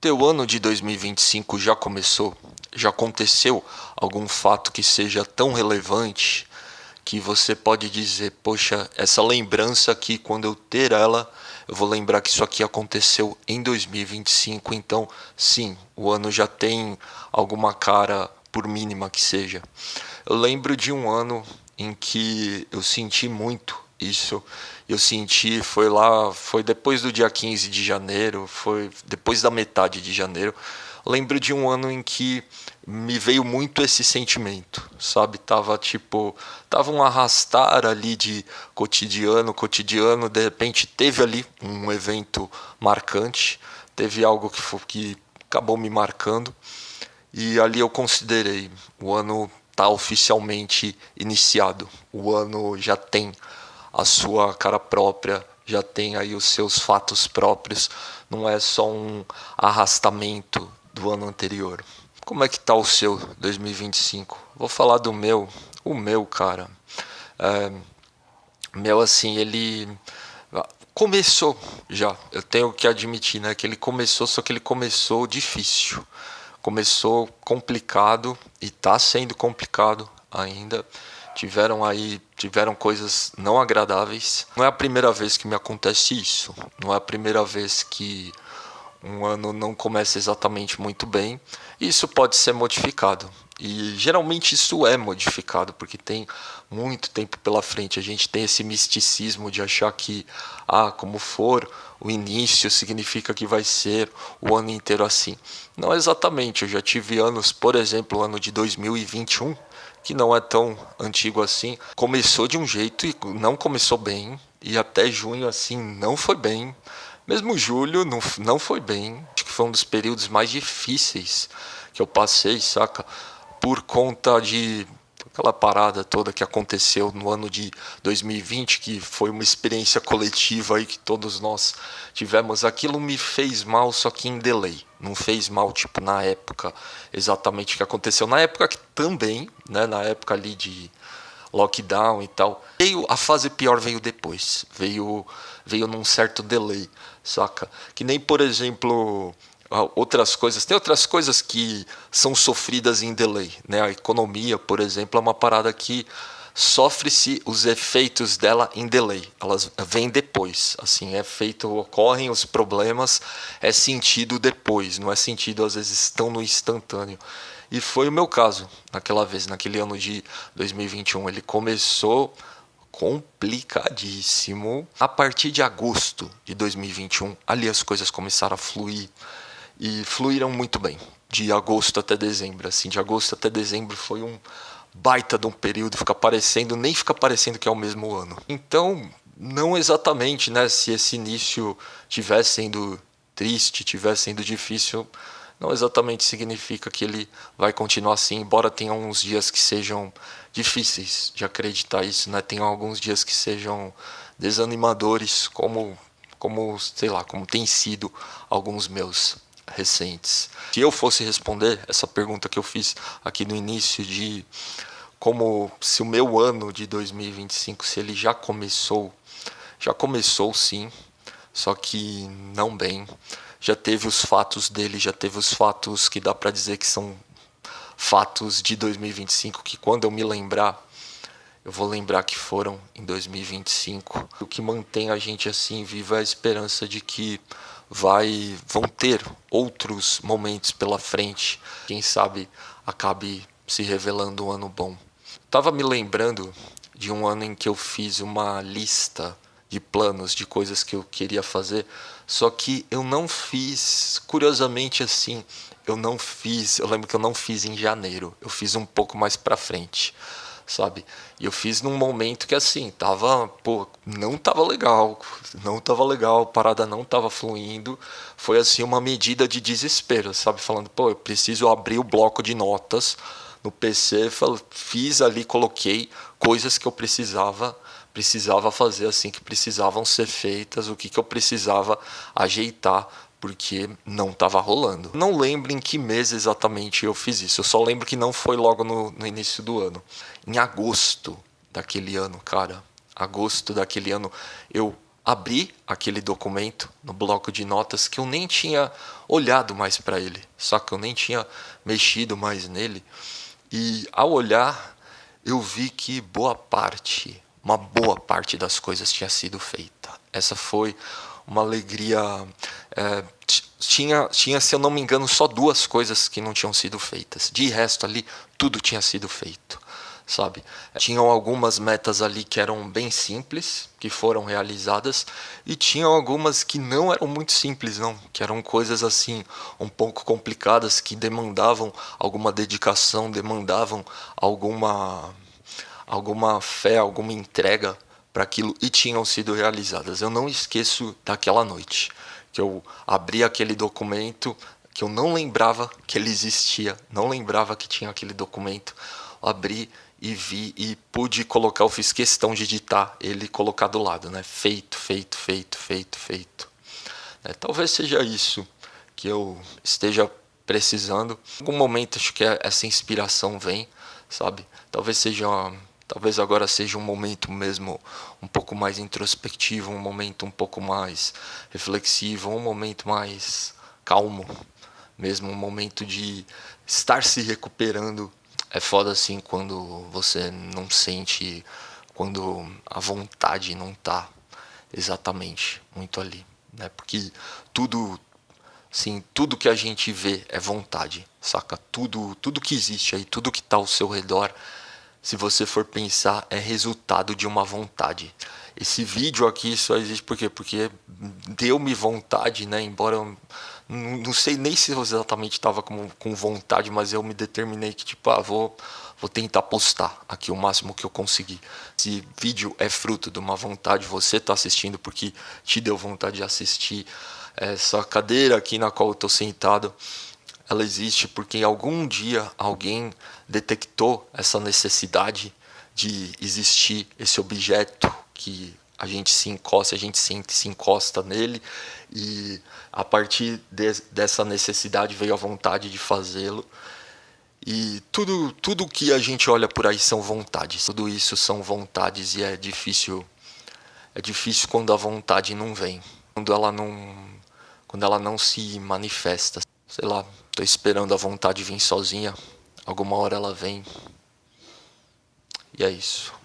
Teu ano de 2025 já começou? Já aconteceu algum fato que seja tão relevante que você pode dizer, poxa, essa lembrança aqui, quando eu ter ela, eu vou lembrar que isso aqui aconteceu em 2025, então sim, o ano já tem alguma cara, por mínima que seja. Eu lembro de um ano em que eu senti muito isso. Eu senti, foi depois do dia 15 de janeiro, foi depois da metade de janeiro. Lembro de um ano em que me veio muito esse sentimento, sabe? Tava um arrastar ali de cotidiano, de repente teve ali um evento marcante, teve algo que acabou me marcando. E ali eu considerei, o ano está oficialmente iniciado. O ano já tem a sua cara própria, já tem aí os seus fatos próprios. Não é só um arrastamento do ano anterior. Como é que tá o seu 2025? Vou falar do meu. O meu, cara. É, meu, assim, ele começou já. Eu tenho que admitir, né? Que ele começou, só que ele começou difícil. Começou complicado e está sendo complicado ainda. Tiveram coisas não agradáveis. Não é a primeira vez que me acontece isso. Não é a primeira vez que um ano não começa exatamente muito bem. Isso pode ser modificado. E geralmente isso é modificado, porque tem muito tempo pela frente. A gente tem esse misticismo de achar que, como for, o início significa que vai ser o ano inteiro assim. Não exatamente. Eu já tive anos, por exemplo, o ano de 2021, que não é tão antigo assim. Começou de um jeito e não começou bem. E até junho, assim, não foi bem. Mesmo julho não foi bem. Acho que foi um dos períodos mais difíceis que eu passei, saca? Por conta de aquela parada toda que aconteceu no ano de 2020, que foi uma experiência coletiva aí que todos nós tivemos. Aquilo me fez mal, só que em delay. Não fez mal, tipo, na época exatamente o que aconteceu. Na época que também, né? Na época ali de lockdown e tal. A fase pior veio depois. Veio num certo delay, saca? Que nem, por exemplo, outras coisas. Tem outras coisas que são sofridas em delay, né? A economia, por exemplo, é uma parada que sofre-se os efeitos dela em delay. Elas vêm depois, assim, ocorrem os problemas, é sentido depois, não é sentido às vezes estão no instantâneo. E foi o meu caso naquela vez, naquele ano de 2021. Ele começou complicadíssimo. A partir de agosto de 2021, ali as coisas começaram a fluir e fluíram muito bem. De agosto até dezembro, assim, de agosto até dezembro foi um baita de um período, nem fica parecendo que é o mesmo ano. Então, não exatamente, né, se esse início tivesse sendo triste, tivesse sendo difícil, não exatamente significa que ele vai continuar assim, embora tenha uns dias que sejam difíceis de acreditar isso, né? Tem alguns dias que sejam desanimadores, sei lá, como tem sido alguns meus recentes. Se eu fosse responder essa pergunta que eu fiz aqui no início de como se o meu ano de 2025, se ele já começou sim, só que não bem. Já teve os fatos dele, já teve os fatos que dá para dizer que são fatos de 2025, que quando eu me lembrar, eu vou lembrar que foram em 2025. O que mantém a gente assim viva é a esperança de que vão ter outros momentos pela frente. Quem sabe acabe se revelando um ano bom. Tava me lembrando de um ano em que eu fiz uma lista de planos, de coisas que eu queria fazer, só que eu não fiz, curiosamente assim, eu lembro que eu não fiz em janeiro, eu fiz um pouco mais pra frente, sabe? E eu fiz num momento que assim, não tava legal, a parada não tava fluindo, foi assim uma medida de desespero, sabe? Falando, eu preciso abrir o bloco de notas no PC, fiz ali, coloquei coisas que eu precisava fazer assim, que precisavam ser feitas, o que eu precisava ajeitar, porque não estava rolando. Não lembro em que mês exatamente eu fiz isso, eu só lembro que não foi logo no início do ano. Em agosto daquele ano, cara, agosto daquele ano, eu abri aquele documento no bloco de notas que eu nem tinha olhado mais para ele, só que eu nem tinha mexido mais nele. E ao olhar, eu vi que uma boa parte das coisas tinha sido feita. Essa foi uma alegria. Tinha, se eu não me engano, só 2 coisas que não tinham sido feitas. De resto ali, tudo tinha sido feito, sabe? Tinham algumas metas ali que eram bem simples, que foram realizadas, e tinham algumas que não eram muito simples, não, que eram coisas assim um pouco complicadas, que demandavam alguma dedicação, demandavam alguma fé, alguma entrega para aquilo, e tinham sido realizadas. Eu não esqueço daquela noite que eu abri aquele documento, que eu não lembrava que ele existia, não lembrava que tinha aquele documento. Abri e vi e pude colocar, eu fiz questão de digitar ele e colocar do lado, né? Feito, feito, feito, feito, feito. Talvez seja isso que eu esteja precisando. Em algum momento acho que essa inspiração vem, sabe? Talvez agora seja um momento mesmo um pouco mais introspectivo, um momento um pouco mais reflexivo, um momento mais calmo, mesmo um momento de estar se recuperando. É foda assim quando você não sente, quando a vontade não tá exatamente muito ali, né? Porque tudo, sim, tudo que a gente vê é vontade, saca? Tudo que existe aí, tudo que tá ao seu redor, se você for pensar, é resultado de uma vontade. Esse vídeo aqui só existe por quê? Porque deu-me vontade, né? Embora eu não sei nem se eu exatamente estava com vontade, mas eu me determinei que, tipo, vou tentar postar aqui o máximo que eu conseguir. Esse vídeo é fruto de uma vontade, você está assistindo porque te deu vontade de assistir. Essa cadeira aqui na qual eu estou sentado, ela existe porque algum dia alguém detectou essa necessidade de existir esse objeto que a gente se encosta, a gente se encosta nele, e a partir dessa necessidade veio a vontade de fazê-lo. E tudo que a gente olha por aí são vontades, tudo isso são vontades, e é difícil quando a vontade não vem, quando ela não se manifesta. Sei lá, tô esperando a vontade vir sozinha, alguma hora ela vem, e é isso.